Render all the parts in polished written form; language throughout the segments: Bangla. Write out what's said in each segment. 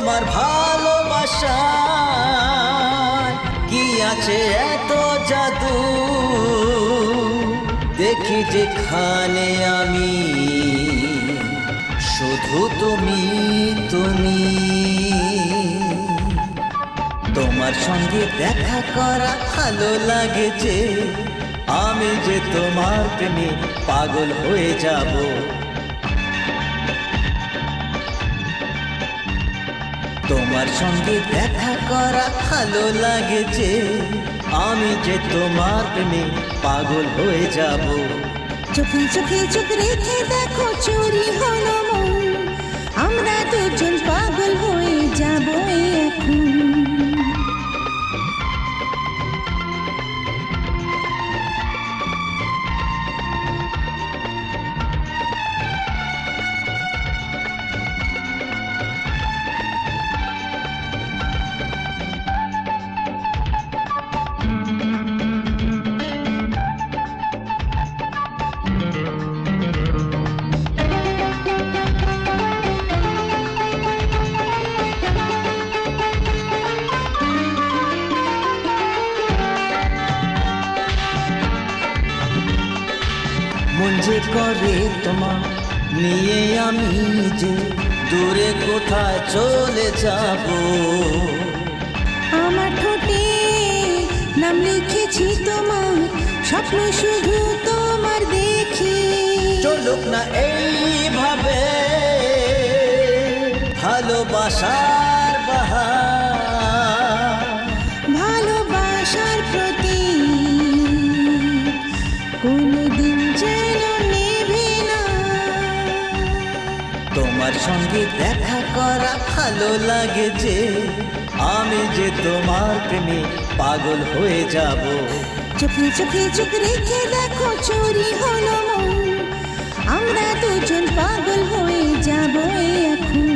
তোমার ভালোবাসা কি আছে এত জাদু, দেখি যেখানে আমি শুধু তুমি তুমি। তোমার সঙ্গে দেখা করা ভালো লাগে যে, আমি যে তোমার প্রেমে পাগল হয়ে যাব। তোমার সঙ্গে দেখা করা ভালো লাগে যে, আমি যে তোমার প্রেমে পাগল হয়ে যাব। চোখে চোখে চোখ রেখে দেখো চুরি হলো মন, আমরা দুজন পাগল হয়ে যাব এখন। মন যে করে তোমার নিয়ে আমি যে দূরে কোথায় চলে যাব। আমার ঠোঁটে নাম লিখেছি তোমার, স্বপ্ন শুধু তোমার দেখি। চলুক না এইভাবে ভালোবাসার বাহার, ভালোবাসার প্রতি কোনদিন যেন নেবে না। তোমার সঙ্গে দেখা করা ভালো লাগে যে, আমি যে তোমার প্রেমে পাগল হয়ে যাব। চোখে চোখে চোখ রেখে দেখো চুরি হলো মন, আমরা দুজন পাগল হয়ে যাব এখন।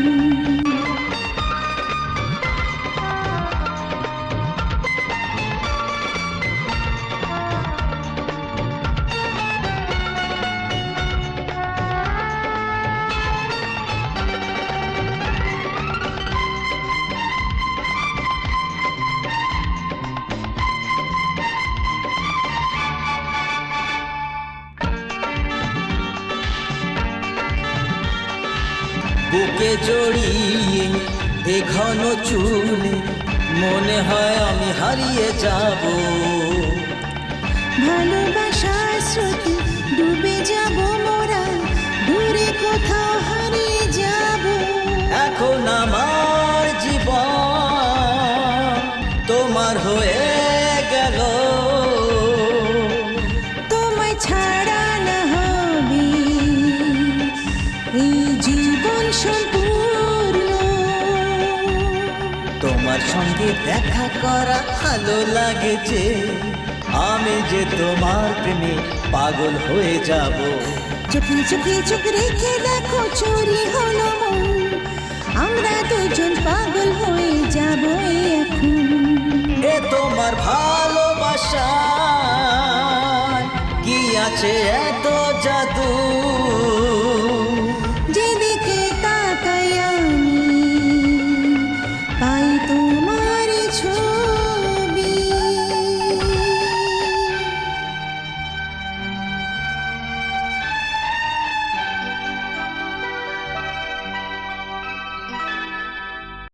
বুকে জড়িয়ে এ ঘন চুলে মনে হয় আমি হারিয়ে যাব। ভালোবাসার স্রোতে ডুবে যাব মোরা, দূরে কোথাও হারিয়ে যাব। এখন আমার জীবন তোমার হয়ে গেল, তোমায় ছাড়া না হবে এই জীবন সম্পূর্ণ। তোমার সঙ্গে দেখা করা ভালো লাগে যে, আমি যে তোমার প্রেমে পাগল হয়ে যাব। চোখে চোখে চোখ রেখে দেখো চুরি হলো মন, আমরা দুজন পাগল হয়ে যাব এখন। এ তোমার ভালোবাসা কি আছে এত জাদু,